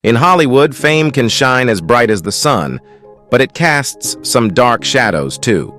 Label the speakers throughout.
Speaker 1: In Hollywood, fame can shine as bright as the sun, but it casts some dark shadows too.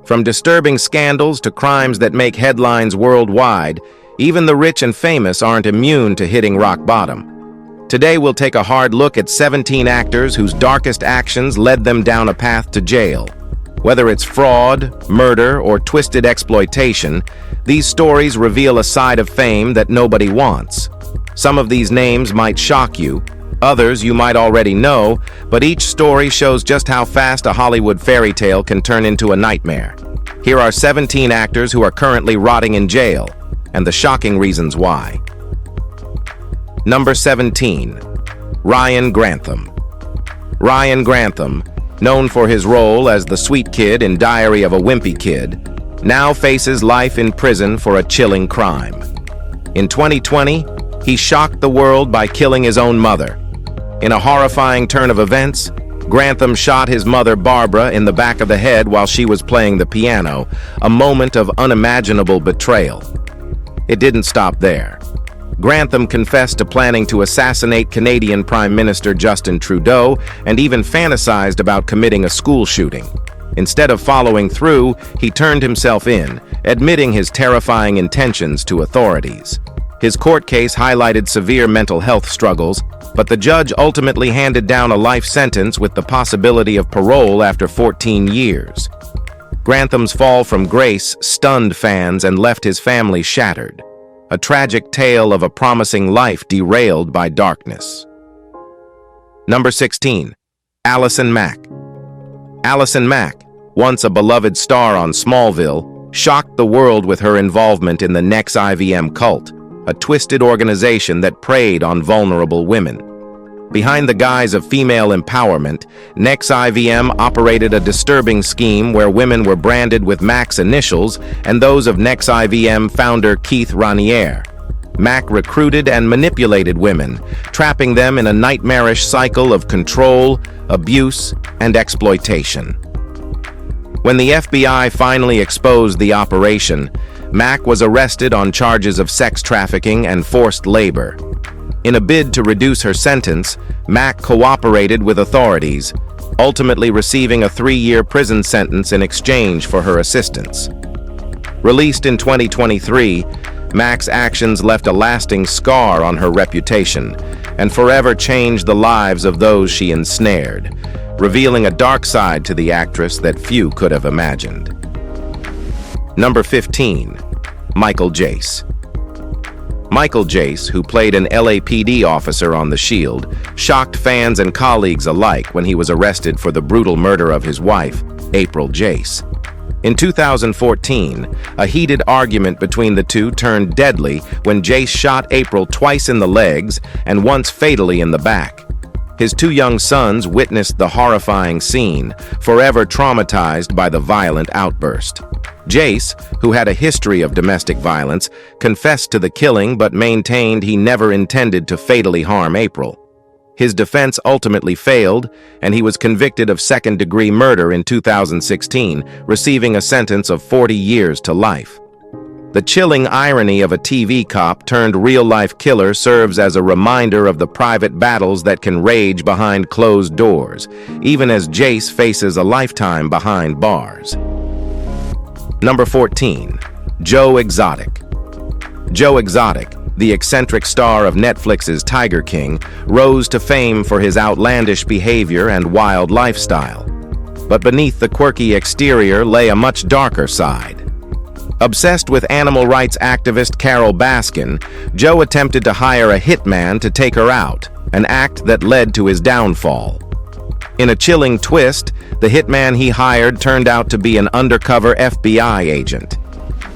Speaker 1: From disturbing scandals to crimes that make headlines worldwide, even the rich and famous aren't immune to hitting rock bottom. Today we'll take a hard look at 17 actors whose darkest actions led them down a path to jail. Whether it's fraud, murder, or twisted exploitation, these stories reveal a side of fame that nobody wants. Some of these names might shock you, others you might already know, but each story shows just how fast a Hollywood fairy tale can turn into a nightmare. Here are 17 actors who are currently rotting in jail, and the shocking reasons why. Number 17. Ryan Grantham. Ryan Grantham, known for his role as the sweet kid in Diary of a Wimpy Kid, now faces life in prison for a chilling crime. In 2020, he shocked the world by killing his own mother. In a horrifying turn of events, Grantham shot his mother Barbara in the back of the head while she was playing the piano, a moment of unimaginable betrayal. It didn't stop there. Grantham confessed to planning to assassinate Canadian Prime Minister Justin Trudeau and even fantasized about committing a school shooting. Instead of following through, he turned himself in, admitting his terrifying intentions to authorities. His court case highlighted severe mental health struggles, but the judge ultimately handed down a life sentence with the possibility of parole after 14 years. Grantham's fall from grace stunned fans and left his family shattered. A tragic tale of a promising life derailed by darkness. Number 16. Allison Mack. Allison Mack, once a beloved star on Smallville, shocked the world with her involvement in the NXIVM cult, a twisted organization that preyed on vulnerable women. Behind the guise of female empowerment, NXIVM operated a disturbing scheme where women were branded with Mack's initials and those of NXIVM founder Keith Raniere. Mack recruited and manipulated women, trapping them in a nightmarish cycle of control, abuse, and exploitation. When the FBI finally exposed the operation, Mack was arrested on charges of sex trafficking and forced labor. In a bid to reduce her sentence, Mack cooperated with authorities, ultimately receiving a 3-year prison sentence in exchange for her assistance. Released in 2023, Mack's actions left a lasting scar on her reputation and forever changed the lives of those she ensnared, revealing a dark side to the actress that few could have imagined. Number 15. Michael Jace. Michael Jace, who played an LAPD officer on The Shield, shocked fans and colleagues alike when he was arrested for the brutal murder of his wife, April Jace. In 2014, a heated argument between the two turned deadly when Jace shot April twice in the legs and once fatally in the back. His 2 young sons witnessed the horrifying scene, forever traumatized by the violent outburst. Jace, who had a history of domestic violence, confessed to the killing but maintained he never intended to fatally harm April. His defense ultimately failed, and he was convicted of second-degree murder in 2016, receiving a sentence of 40 years to life. The chilling irony of a TV cop turned real-life killer serves as a reminder of the private battles that can rage behind closed doors, even as Jace faces a lifetime behind bars. Number 14. Joe Exotic. Joe Exotic, the eccentric star of Netflix's Tiger King, rose to fame for his outlandish behavior and wild lifestyle. But beneath the quirky exterior lay a much darker side. Obsessed with animal rights activist Carol Baskin, Joe attempted to hire a hitman to take her out, an act that led to his downfall. In a chilling twist, the hitman he hired turned out to be an undercover FBI agent.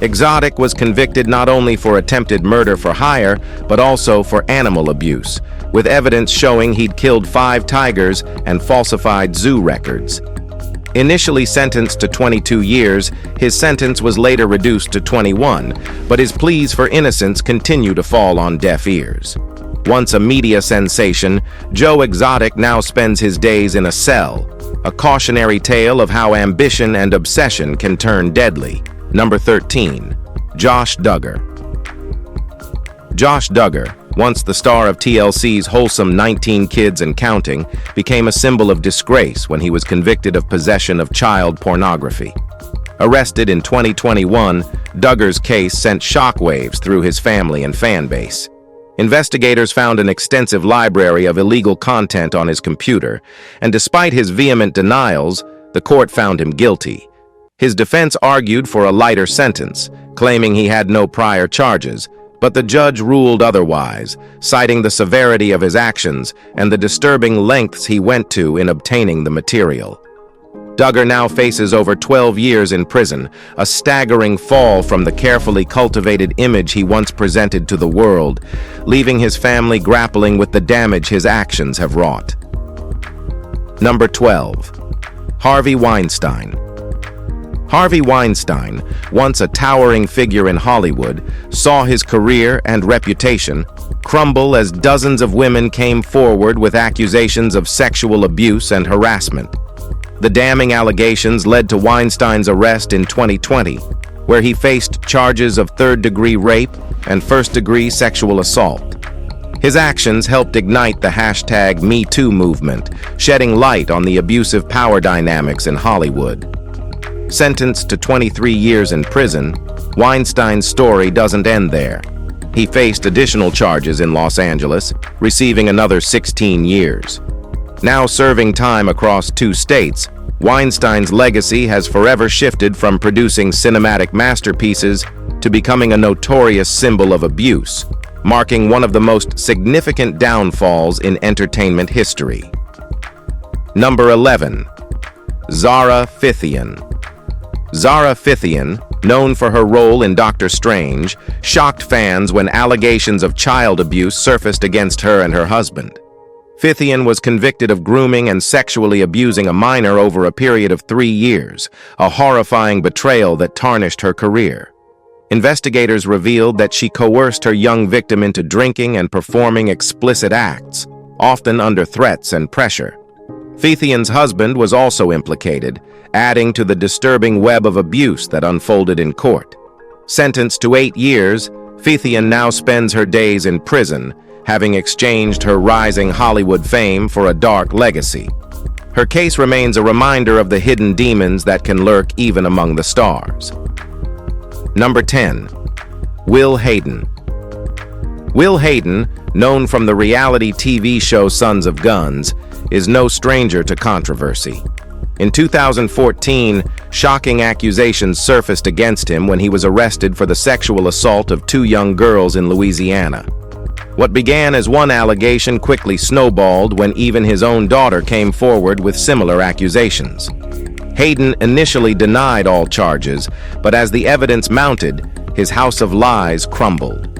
Speaker 1: Exotic was convicted not only for attempted murder for hire, but also for animal abuse, with evidence showing he'd killed 5 tigers and falsified zoo records. Initially sentenced to 22 years, his sentence was later reduced to 21, but his pleas for innocence continue to fall on deaf ears. Once a media sensation, Joe Exotic now spends his days in a cell, a cautionary tale of how ambition and obsession can turn deadly. Number 13. Josh Duggar. Josh Duggar, once the star of TLC's wholesome 19 Kids and Counting, became a symbol of disgrace when he was convicted of possession of child pornography. Arrested in 2021, Duggar's case sent shockwaves through his family and fan base. Investigators found an extensive library of illegal content on his computer, and despite his vehement denials, the court found him guilty. His defense argued for a lighter sentence, claiming he had no prior charges, but the judge ruled otherwise, citing the severity of his actions and the disturbing lengths he went to in obtaining the material. Duggar now faces over 12 years in prison, a staggering fall from the carefully cultivated image he once presented to the world, leaving his family grappling with the damage his actions have wrought. Number 12. Harvey Weinstein. Harvey Weinstein, once a towering figure in Hollywood, saw his career and reputation crumble as dozens of women came forward with accusations of sexual abuse and harassment. The damning allegations led to Weinstein's arrest in 2020, where he faced charges of third-degree rape and first-degree sexual assault. His actions helped ignite the hashtag #MeToo movement, shedding light on the abusive power dynamics in Hollywood. Sentenced to 23 years in prison, Weinstein's story doesn't end there. He faced additional charges in Los Angeles, receiving another 16 years. Now serving time across 2 states, Weinstein's legacy has forever shifted from producing cinematic masterpieces to becoming a notorious symbol of abuse, marking one of the most significant downfalls in entertainment history. Number 11. Zara Phythian. Zara Phythian, known for her role in Doctor Strange, shocked fans when allegations of child abuse surfaced against her and her husband. Phythian was convicted of grooming and sexually abusing a minor over a period of 3 years, a horrifying betrayal that tarnished her career. Investigators revealed that she coerced her young victim into drinking and performing explicit acts, often under threats and pressure. Phythian's husband was also implicated, adding to the disturbing web of abuse that unfolded in court. Sentenced to 8 years, Phythian now spends her days in prison, having exchanged her rising Hollywood fame for a dark legacy. Her case remains a reminder of the hidden demons that can lurk even among the stars. Number 10. Will Hayden. Will Hayden, known from the reality TV show Sons of Guns, is no stranger to controversy. In 2014, shocking accusations surfaced against him when he was arrested for the sexual assault of 2 young girls in Louisiana. What began as one allegation quickly snowballed when even his own daughter came forward with similar accusations. Hayden initially denied all charges, but as the evidence mounted, his house of lies crumbled.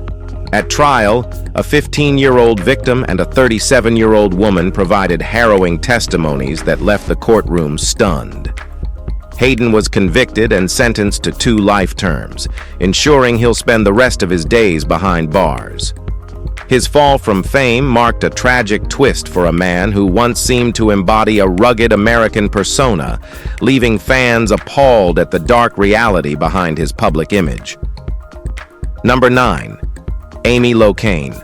Speaker 1: At trial, a 15-year-old victim and a 37-year-old woman provided harrowing testimonies that left the courtroom stunned. Hayden was convicted and sentenced to 2 life terms, ensuring he'll spend the rest of his days behind bars. His fall from fame marked a tragic twist for a man who once seemed to embody a rugged American persona, leaving fans appalled at the dark reality behind his public image. Number 9. Amy Locane.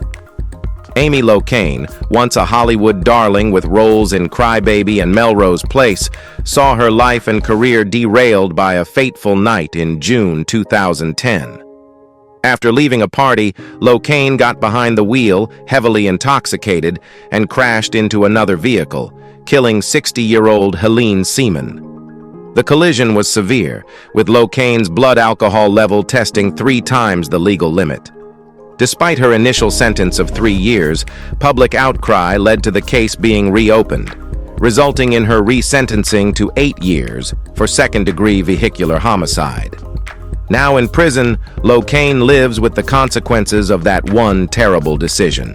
Speaker 1: Amy Locane, once a Hollywood darling with roles in Crybaby and Melrose Place, saw her life and career derailed by a fateful night in June 2010. After leaving a party, Locane got behind the wheel, heavily intoxicated, and crashed into another vehicle, killing 60-year-old Helene Seaman. The collision was severe, with Locane's blood alcohol level testing 3 times the legal limit. Despite her initial sentence of 3 years, public outcry led to the case being reopened, resulting in her resentencing to 8 years for second-degree vehicular homicide. Now in prison, Locane lives with the consequences of that one terrible decision.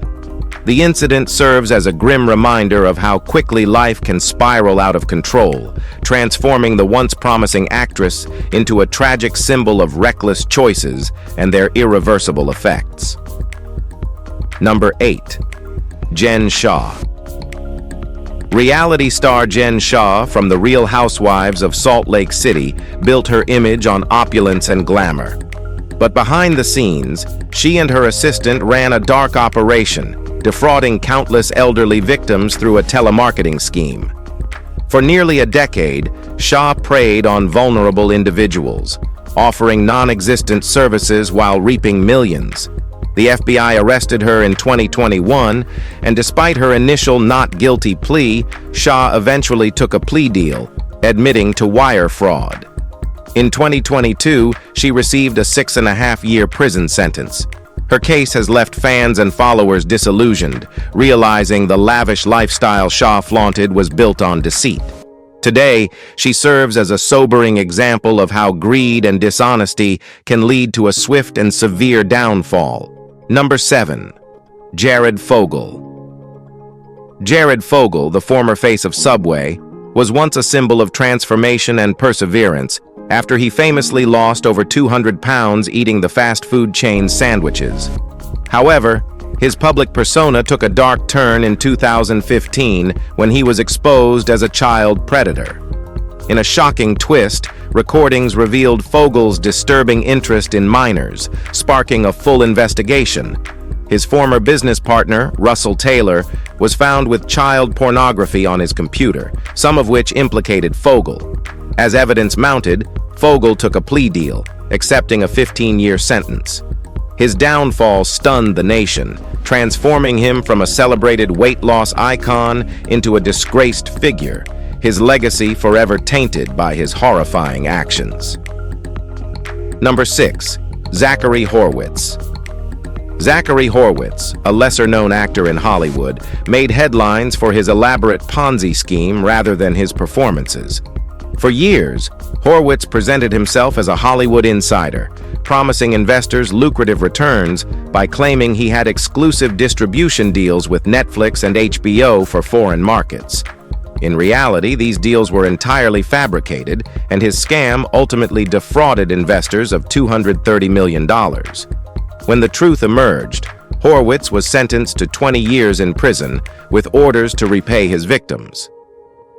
Speaker 1: The incident serves as a grim reminder of how quickly life can spiral out of control, transforming the once promising actress into a tragic symbol of reckless choices and their irreversible effects. Number 8. Jen Shah. Reality star Jen Shah from The Real Housewives of Salt Lake City built her image on opulence and glamour. But behind the scenes, she and her assistant ran a dark operation, defrauding countless elderly victims through a telemarketing scheme. For nearly a decade, Shah preyed on vulnerable individuals, offering non-existent services while reaping millions. The FBI arrested her in 2021, and despite her initial not guilty plea, Shah eventually took a plea deal, admitting to wire fraud. In 2022, she received a 6.5-year prison sentence. Her case has left fans and followers disillusioned, realizing the lavish lifestyle Shah flaunted was built on deceit. Today, she serves as a sobering example of how greed and dishonesty can lead to a swift and severe downfall. Number 7. Jared Fogle. Jared Fogle, the former face of Subway, was once a symbol of transformation and perseverance after he famously lost over 200 pounds eating the fast food chain's sandwiches. However, his public persona took a dark turn in 2015 when he was exposed as a child predator. In a shocking twist, recordings revealed Fogle's disturbing interest in minors, sparking a full investigation. His former business partner, Russell Taylor, was found with child pornography on his computer, some of which implicated Fogle. As evidence mounted, Fogle took a plea deal, accepting a 15-year sentence. His downfall stunned the nation, transforming him from a celebrated weight loss icon into a disgraced figure, his legacy forever tainted by his horrifying actions. Number 6. Zachary Horwitz. Zachary Horwitz, a lesser-known actor in Hollywood, made headlines for his elaborate Ponzi scheme rather than his performances. For years, Horwitz presented himself as a Hollywood insider, promising investors lucrative returns by claiming he had exclusive distribution deals with Netflix and HBO for foreign markets. In reality, these deals were entirely fabricated, and his scam ultimately defrauded investors of $230 million. When the truth emerged, Horwitz was sentenced to 20 years in prison, with orders to repay his victims.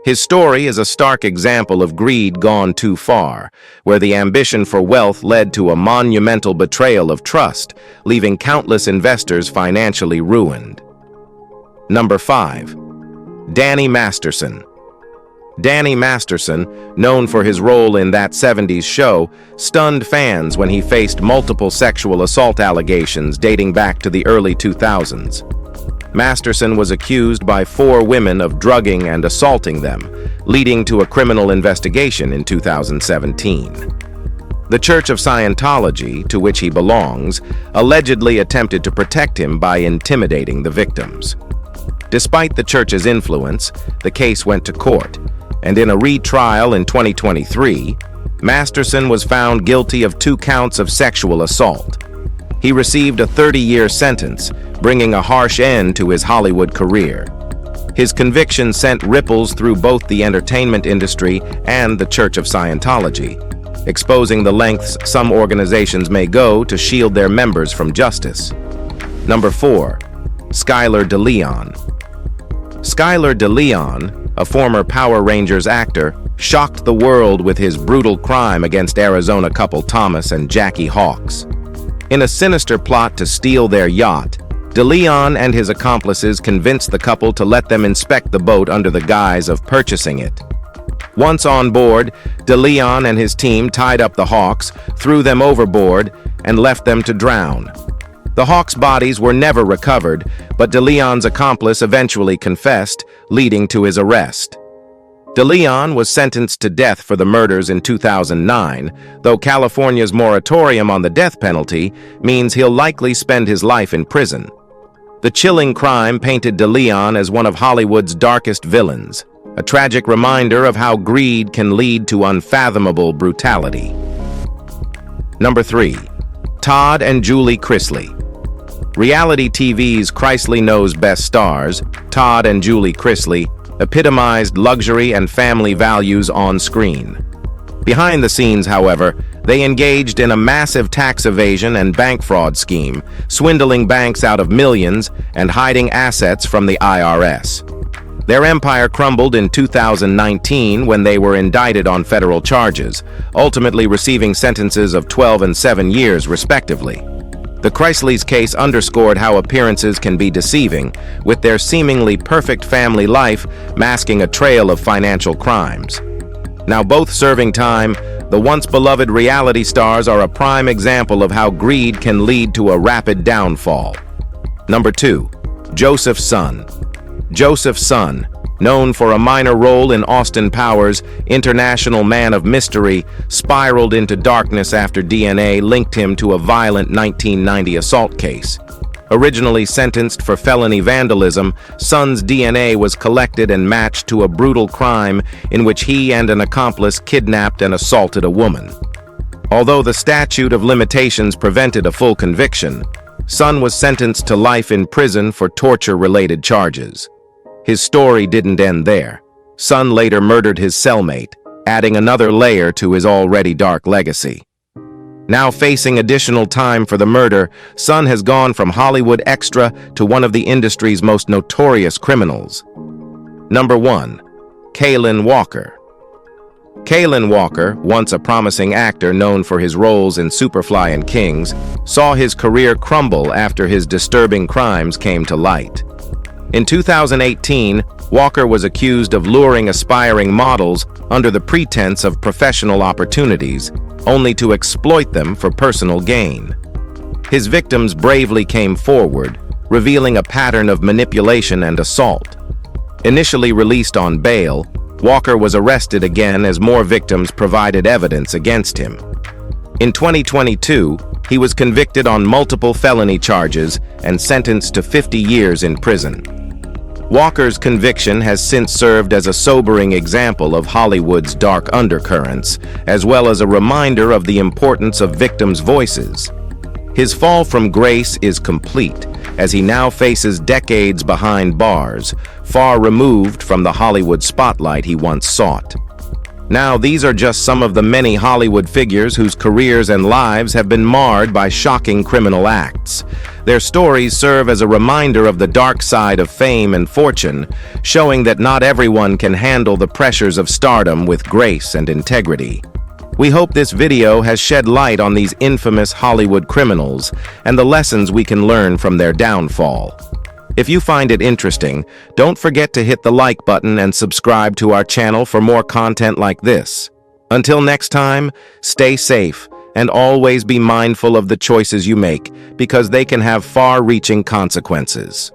Speaker 1: His story is a stark example of greed gone too far, where the ambition for wealth led to a monumental betrayal of trust, leaving countless investors financially ruined. Number 5. Danny Masterson. Danny Masterson, known for his role in That 70s Show, stunned fans when he faced multiple sexual assault allegations dating back to the early 2000s. Masterson was accused by 4 women of drugging and assaulting them, leading to a criminal investigation in 2017. The Church of Scientology, to which he belongs, allegedly attempted to protect him by intimidating the victims. Despite the church's influence, the case went to court, and in a retrial in 2023, Masterson was found guilty of 2 counts of sexual assault. He received a 30-year sentence, bringing a harsh end to his Hollywood career. His conviction sent ripples through both the entertainment industry and the Church of Scientology, exposing the lengths some organizations may go to shield their members from justice. Number 4. Skylar DeLeon. Skylar DeLeon, a former Power Rangers actor, shocked the world with his brutal crime against Arizona couple Thomas and Jackie Hawks. In a sinister plot to steal their yacht, DeLeon and his accomplices convinced the couple to let them inspect the boat under the guise of purchasing it. Once on board, DeLeon and his team tied up the Hawks, threw them overboard, and left them to drown. The Hawks' bodies were never recovered, but DeLeon's accomplice eventually confessed, leading to his arrest. DeLeon was sentenced to death for the murders in 2009, though California's moratorium on the death penalty means he'll likely spend his life in prison. The chilling crime painted DeLeon as one of Hollywood's darkest villains, a tragic reminder of how greed can lead to unfathomable brutality. Number 3. Todd and Julie Chrisley. Reality TV's Chrisley Knows Best stars, Todd and Julie Chrisley, epitomized luxury and family values on screen. Behind the scenes, however, they engaged in a massive tax evasion and bank fraud scheme, swindling banks out of millions and hiding assets from the IRS. Their empire crumbled in 2019 when they were indicted on federal charges, ultimately receiving sentences of 12 and 7 years, respectively. The Chrisley's case underscored how appearances can be deceiving, with their seemingly perfect family life masking a trail of financial crimes. Now both serving time, the once-beloved reality stars are a prime example of how greed can lead to a rapid downfall. Number 2. Joseph's son. Joseph's son, known for a minor role in Austin Powers' International Man of Mystery, spiraled into darkness after DNA linked him to a violent 1990 assault case. Originally sentenced for felony vandalism, Son's DNA was collected and matched to a brutal crime in which he and an accomplice kidnapped and assaulted a woman. Although the statute of limitations prevented a full conviction, Son was sentenced to life in prison for torture-related charges. His story didn't end there. Son later murdered his cellmate, adding another layer to his already dark legacy. Now facing additional time for the murder, Son has gone from Hollywood extra to one of the industry's most notorious criminals. Number 1. Kailyn Walker. Kailyn Walker, once a promising actor known for his roles in Superfly and Kings, saw his career crumble after his disturbing crimes came to light. In 2018, Walker was accused of luring aspiring models under the pretense of professional opportunities, only to exploit them for personal gain. His victims bravely came forward, revealing a pattern of manipulation and assault. Initially released on bail, Walker was arrested again as more victims provided evidence against him. In 2022, he was convicted on multiple felony charges and sentenced to 50 years in prison. Walker's conviction has since served as a sobering example of Hollywood's dark undercurrents, as well as a reminder of the importance of victims' voices. His fall from grace is complete, as he now faces decades behind bars, far removed from the Hollywood spotlight he once sought. Now, these are just some of the many Hollywood figures whose careers and lives have been marred by shocking criminal acts. Their stories serve as a reminder of the dark side of fame and fortune, showing that not everyone can handle the pressures of stardom with grace and integrity. We hope this video has shed light on these infamous Hollywood criminals and the lessons we can learn from their downfall. If you find it interesting, don't forget to hit the like button and subscribe to our channel for more content like this. Until next time, stay safe and always be mindful of the choices you make, because they can have far-reaching consequences.